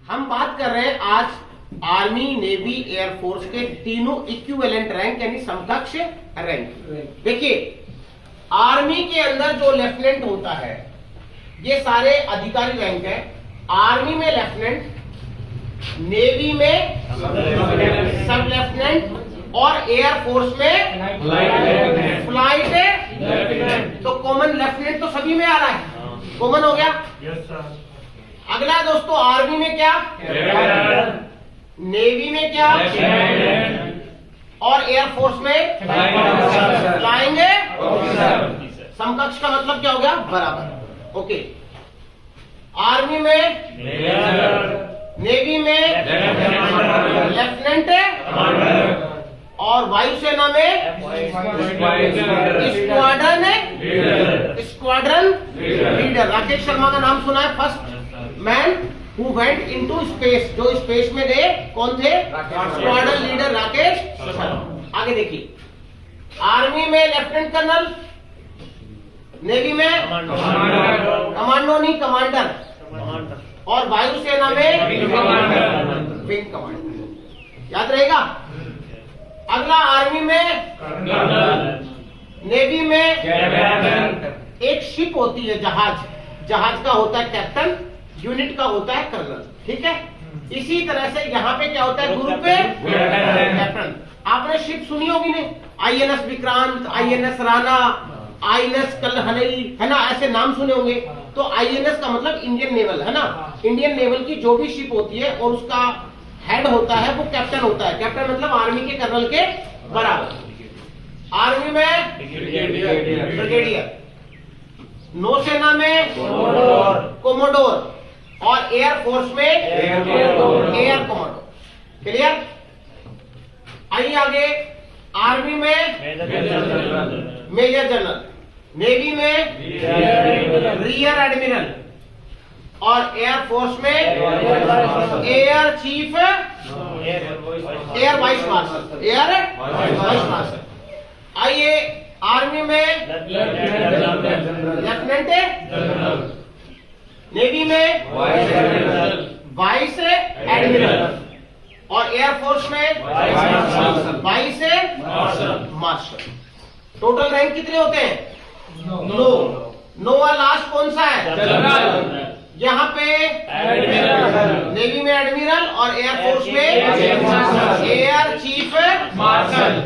हम बात कर रहे हैं आज आर्मी, नेवी, एयरफोर्स के तीनों इक्विवेलेंट रैंक यानी समकक्ष रैंक। देखिए, आर्मी के अंदर जो लेफ्टिनेंट होता है ये सारे अधिकारी रैंक है। आर्मी में लेफ्टिनेंट, नेवी में सब लेफ्टिनेंट और एयरफोर्स में फ्लाइट। तो कॉमन लेफ्टिनेंट तो सभी में आ रहा है, कॉमन हो गया। अगला दोस्तों, आर्मी में क्या, नेवी में क्या, और एयरफोर्स में फ्लाइंग समकक्ष का मतलब क्या हो गया, बराबर। ओके, आर्मी में, नेवी में लेफ्टिनेंट और वायुसेना में स्क्वाड्रन लीडर। राकेश शर्मा का नाम सुना है, first man who went into space, जो स्पेस में गए कौन थे, स्क्वाड्रन लीडर राकेश शर्मा। आगे देखिए, आर्मी में लेफ्टिनेंट कर्नल, नेवी में कमांडो नहीं कमांडर, और वायुसेना में विंग कमांडर। याद रहेगा। अगला, आर्मी में, नेवी में एक शिप होती है, जहाज का होता है कैप्टन, यूनिट का होता है कर्नल। ठीक है, इसी तरह से यहाँ पे क्या होता है, ग्रुप पे कैप्टन। आपने शिप सुनी होगी नहीं, INS Vikrant, INS Rana, INS कलहलई, है ना, ऐसे नाम सुने होंगे। तो आईएनएस का मतलब इंडियन नेवल, है ना। इंडियन नेवल की जो भी शिप होती है और उसका हेड होता है वो कैप्टन होता है। कैप्टन मतलब आर्मी के कर्नल के बराबर। आर्मी में ब्रिगेडियर, नौसेना में कोमोडोर, और एयरफोर्स में एयर कोमोडोर। क्लियर। आइए आगे, आर्मी में मेजर जनरल, नेवी में रियर एडमिरल, और एयरफोर्स में air chief, air vice marshal, air vice marshal. आइए, आर्मी में लेफ्टिनेंट, नेवी में वाइस एडमिरल, और एयरफोर्स में वाइस मार्शल। टोटल रैंक कितने होते हैं, 9। 9वां लास्ट कौन सा है, जनरल। यहाँ पे नेवी में एडमिरल और एयरफोर्स में एयर चीफ मार्शल।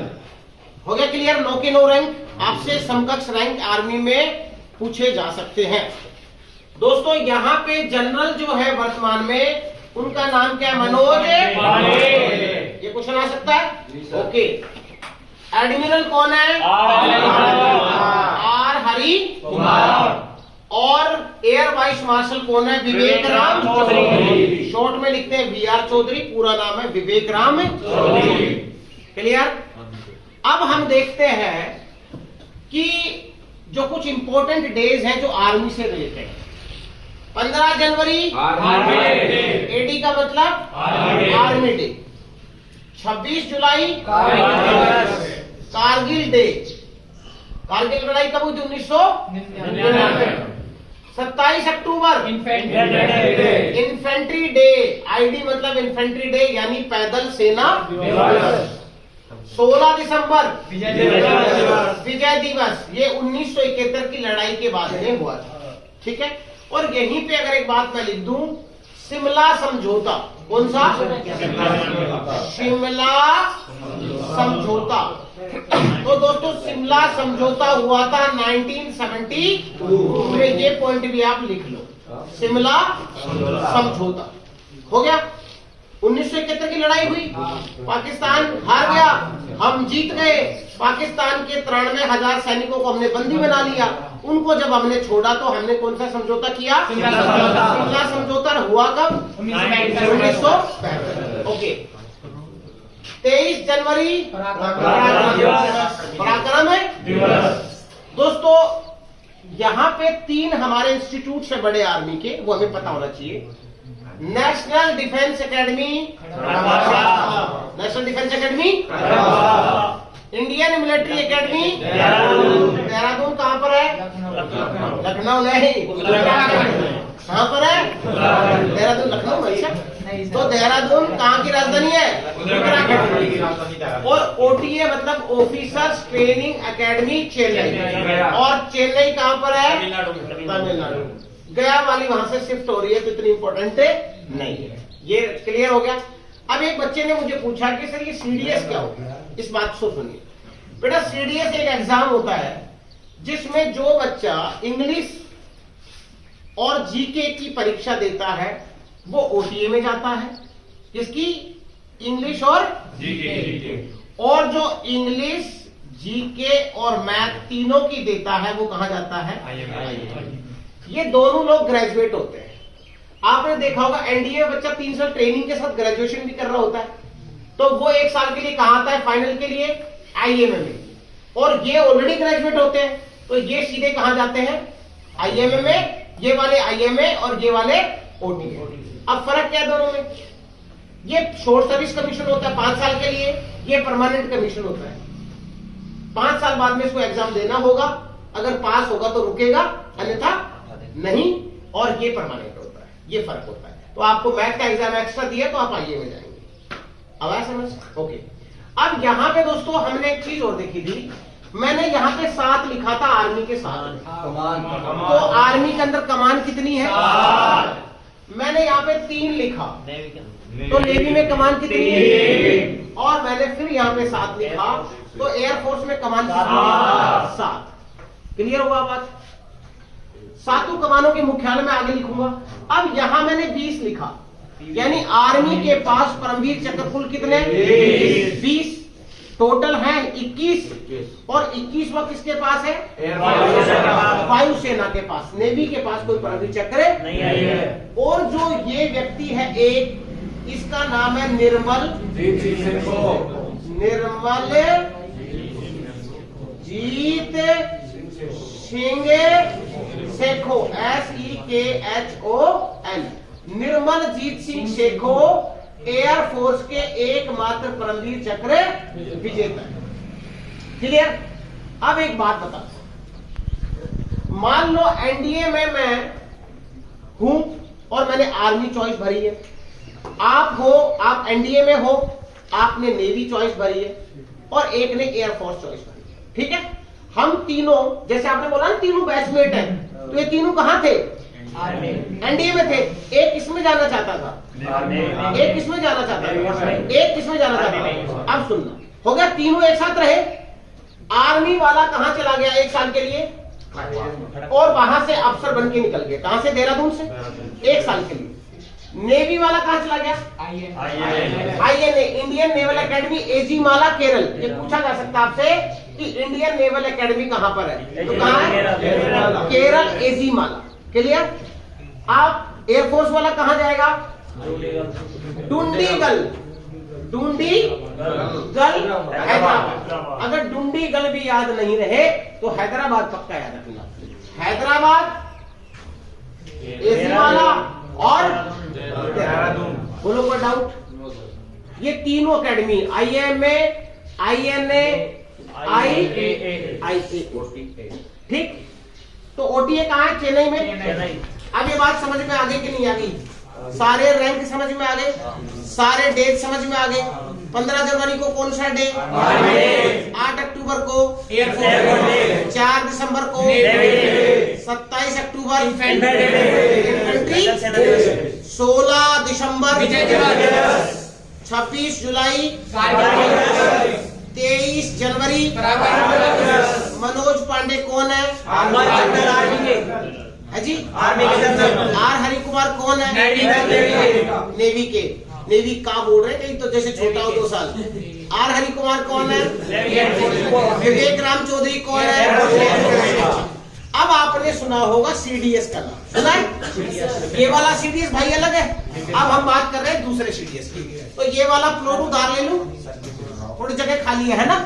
हो गया क्लियर। 9 के 9 रैंक आपसे समकक्ष रैंक आर्मी में पूछे जा सकते हैं। दोस्तों, यहाँ पे जनरल जो है वर्तमान में, उनका नाम क्या है, मनोज पांडे। ये क्वेश्चन आ सकता है। ओके, एडमिरल कौन है, आर हरि कुमार, और एयर वाइस मार्शल कौन है, विवेक राम चौधरी। शॉर्ट में लिखते हैं वीआर चौधरी, पूरा नाम है विवेक राम चौधरी। क्लियर। अब हम देखते हैं कि जो कुछ इंपॉर्टेंट डेज हैं जो आर्मी से रिलेटेड है। 15 जनवरी एडी का मतलब आर्मी डे। 26 जुलाई कारगिल डे। कारगिल लड़ाई कब हुई थी, 1999। 27 अक्टूबर इन्फेंट्री डे, आईडी मतलब इन्फेंट्री डे यानी पैदल सेना दिवस। 16 दिसंबर विजय दिवस, ये 1971 की लड़ाई के बाद में हुआ था। ठीक है, और यहीं पे अगर एक बात मैं लिख दूं, शिमला समझौता। कौन सा, शिमला समझौता। तो दोस्तों, शिमला समझौता हुआ था 1972 में। ये पॉइंट भी आप लिख लो, शिमला समझौता हो गया। 1971 की लड़ाई हुई, पाकिस्तान हार गया, हम जीत गए। पाकिस्तान के 93,000 सैनिकों को हमने बंदी बना लिया। उनको जब हमने छोड़ा तो हमने कौन सा समझौता किया, शिमला समझौता। हुआ कब, 1965। ओके, 23 जनवरी पराक्रम दिवस। दोस्तों, यहाँ पे 3 हमारे इंस्टीट्यूट से बड़े आर्मी के, वो हमें पता होना चाहिए। National defence academy, national defence academy, Indian military academy Dehradun. कहाँ पर है, लखनऊ नहीं, कहाँ पर है, देहरादून लखनऊ। अच्छा, तो देहरादून कहाँ की राजधानी है? उत्तराखंड की राजधानी। और ओटीए मतलब ऑफिसर्स ट्रेनिंग एकेडमी चेन्नई, और चेन्नई कहाँ पर है? तमिलनाडु। गया वाली वहां से शिफ्ट हो रही है, तो इतनी इंपॉर्टेंट नहीं है। ये क्लियर हो गया। अब एक बच्चे ने मुझे पूछा कि सर ये सीडीएस क्या होता है? इस बात को सुनिए बेटा, सीडीएस एक एग्जाम होता है जिसमें जो बच्चा इंग्लिश और जीके की परीक्षा देता है वो ओटीए में जाता है। किसकी? इंग्लिश और जीके। और जो इंग्लिश, जीके और मैथ तीनों की देता है वो कहां जाता है? ये दोनों लोग ग्रेजुएट होते हैं। आपने देखा होगा एनडीए में बच्चा 3 साल ट्रेनिंग के साथ ग्रेजुएशन भी कर रहा होता है, तो वो 1 साल के लिए कहां आता है? फाइनल के लिए आईएमए में। और ये ऑलरेडी ग्रेजुएट होते हैं, तो ये सीधे कहां जाते हैं? आईएमए में। ये वाले आईएमए और ये वाले ओटीए। अब फर्क क्या है दोनों में? ये शॉर्ट सर्विस कमीशन होता है 5 साल के लिए, ये परमानेंट कमीशन होता है। 5 साल बाद में इसको एग्जाम देना होगा, अगर पास होगा तो रुकेगा, अन्यथा नहीं। और ये परमानेंट होता है, ये फर्क होता है। तो आपको मैथ का एग्जाम एक्स्ट्रा दिया तो आप आईए में जाएंगे। अब आया समझ? ओके। अब यहां पे दोस्तों हमने एक चीज और देखी थी, मैंने यहाँ पे 7 लिखा था आर्मी के साथ। तो आर्मी के अंदर कमान कितनी है? मैंने यहाँ पे 3 लिखा, तो नेवी में कमान कितनी है? और मैंने फिर यहाँ पे 7 लिखा, तो एयरफोर्स में कमान कितनी है? 7। क्लियर हुआ बात? 7 कमानों के मुख्यालय में आगे लिखूंगा। अब यहां मैंने 20 लिखा, यानी आर्मी के पास परमवीर चक्र कुल कितने? 20। टोटल है 21, और 21वां किसके पास है? वायुसेना के पास। नेवी के पास कोई परमवीर चक्र नहीं है। और जो ये व्यक्ति है एक, इसका नाम है निर्मल जीत सिंह शेखो, SEKHON। निर्मल जीत सिंह शेखो एयरफोर्स के एकमात्र परमवीर चक्र विजेता है। क्लियर? अब एक बात बता, मान लो एनडीए में मैं हूं और मैंने आर्मी चॉइस भरी है, आप एनडीए में हो, आपने नेवी चॉइस भरी है, और एक ने एयरफोर्स चॉइस भरी है। ठीक है? हम तीनों, जैसे आपने बोला ना तीनों बैचमेट हैं, तो ये तीनों कहां थे? एनडीए में थे। एक किसमें जाना चाहता था? एक किसमें जाना चाहता था? एक किसमें जाना चाहता था? अब सुनना, हो गया तीनों एक साथ रहे। आर्मी वाला कहां चला गया 1 साल के लिए, और वहां से अफसर बन के निकल गया। कहां से? देहरादून से, 1 साल के लिए। नेवी वाला कहां चला गया? INA, Indian Naval Academy Ezhimala Kerala. ये पूछा जा सकता है आपसे कि इंडियन नेवल एकेडमी कहां पर है, तो कहां है? केरल एजीमाला। क्लियर? आप एयरफोर्स वाला कहां जाएगा? डुंडीगल हैदराबाद। अगर डुंडीगल भी याद नहीं रहे तो हैदराबाद पक्का याद रखना। हैदराबाद, एजीमाला और देहरादून। बोलो कोई डाउट? ये तीनों एकेडमी, आईएमए, आईएनए, आईए, ठीक? तो ओटीए कहां है? चेन्नई में। अब ये बात समझ में आ गई कि नहीं आ गई? सारे रैंक समझ में आ गए, सारे डेट समझ में आ गए। 15 जनवरी को कौन सा डे? 8 अक्टूबर को एयरफोर्स डे, 4 दिसंबर को 27 अक्टूबर इन्फेंट्री, 16 दिसंबर 26 जुलाई, 23 जनवरी। मनोज पांडे कौन है? जी आर्मी के। आर हरि कुमार कौन है? नेवी के। नेवी का बोल रहे कहीं तो जैसे छोटा हो 2 साल। आर हरि कुमार कौन है? विवेक राम चौधरी कौन है? अब आपने सुना होगा सीडीएस का नाम, सुना है? ये वाला सीडीएस भाई अलग है। अब हम बात कर रहे हैं दूसरे सीडीएस की। तो ये वाला प्लॉट उधार ले लूं, थोड़ी जगह खाली है ना?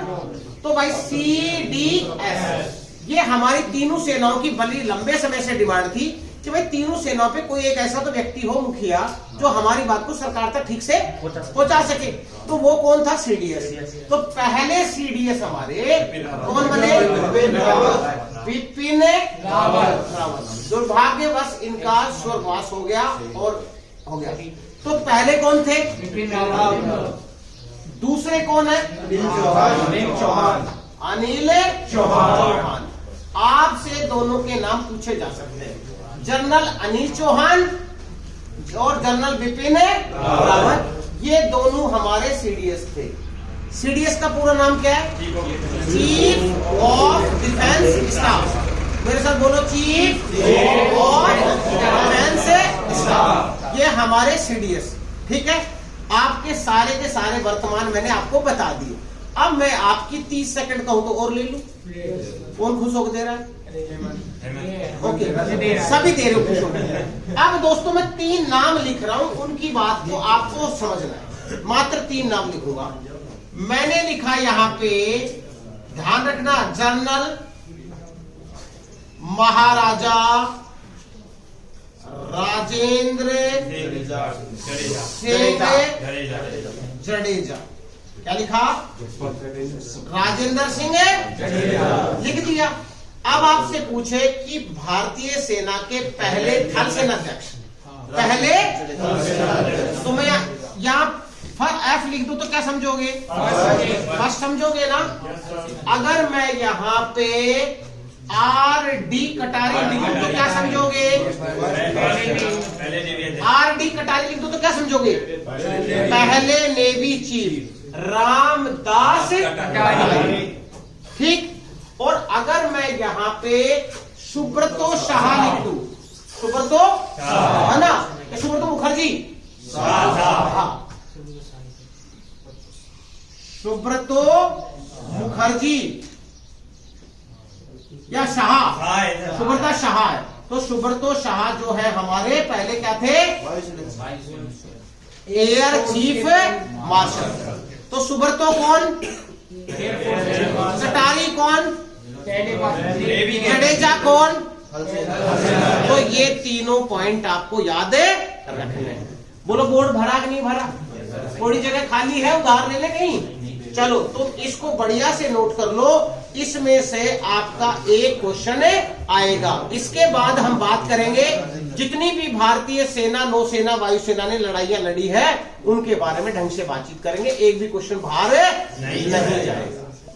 तो भाई सीडीएस, ये हमारी तीनों सेनाओं की बड़ी लंबे समय से डिमांड थी कि भाई तीनों सेनाओं पे कोई एक ऐसा तो व्यक्ति हो, मुखिया, जो हमारी बात को सरकार तक ठीक से पहुंचा सके। तो वो कौन था? सीडीएस। तो पहले सीडीएस हमारे कौन बने? विपिन रावत। दुर्भाग्यवश इनका स्वर्गवास हो गया और हो गया। तो पहले कौन थे? दूसरे कौन है? अनिल चौहान। आपसे दोनों के नाम पूछे जा सकते हैं, जनरल अनिल चौहान और जनरल विपिन रावत। ये दोनों हमारे सीडीएस थे। सीडीएस का पूरा नाम क्या है? Chief of defence staff. मेरे साथ बोलो, चीफ ऑफ डिफेंस स्टाफ। ये हमारे सीडीएस, ठीक है। आपके सारे के सारे वर्तमान मैंने आपको बता दिए। अब मैं आपकी 30 सेकंड कहूं तो और ले लूं? कौन खुश होकर दे रहा है? ओके, सभी दे रहे हो खुश होकर। अब दोस्तों मैं 3 नाम लिख रहा हूं, उनकी बात को आपको समझना है। मात्र 3 नाम लिखूंगा। मैंने लिखा यहां पे, ध्यान रखना, जनरल महाराजा राजेंद्र सिंह जडेजा। क्या लिखा? राजेंद्र सिंह लिख दिया। अब आपसे पूछे कि भारतीय सेना के पहले थल सेनाध्यक्ष, पहले, तो मैं यहाँ एफ लिख दूं तो क्या समझोगे? फर्स्ट समझोगे ना। अगर मैं यहाँ पे आर डी कटारी लिख दूं तो क्या समझोगे? आर डी कटारी लिख दूं तो क्या समझोगे? पहले नेवी चीफ रामदास कटारी, ठीक। और अगर मैं यहाँ पे सुब्रतो शाह लिख दूं, सुब्रतो है ना, सुब्रतो मुखर्जी, हाँ, सुब्रतो मुखर्जी या शाह, सुब्रता शाह है। तो सुब्रतो शाह जो है हमारे पहले क्या थे? Air chief marshal. तो सुब्रतो कौन? कटारी कौन? जडेजा कौन? तो ये तीनों पॉइंट आपको याद रखने हैं। बोलो बोर्ड भरा कि नहीं भरा? थोड़ी जगह खाली है, उधार ले ले कहीं। चलो तुम इसको बढ़िया से नोट कर लो, इसमें से आपका एक क्वेश्चन आएगा। इसके बाद हम बात करेंगे जितनी भी भारतीय सेना, नौसेना, वायुसेना ने लड़ाइयां लड़ी है उनके बारे में ढंग से बातचीत करेंगे। एक भी क्वेश्चन बाहर नहीं जाएगा।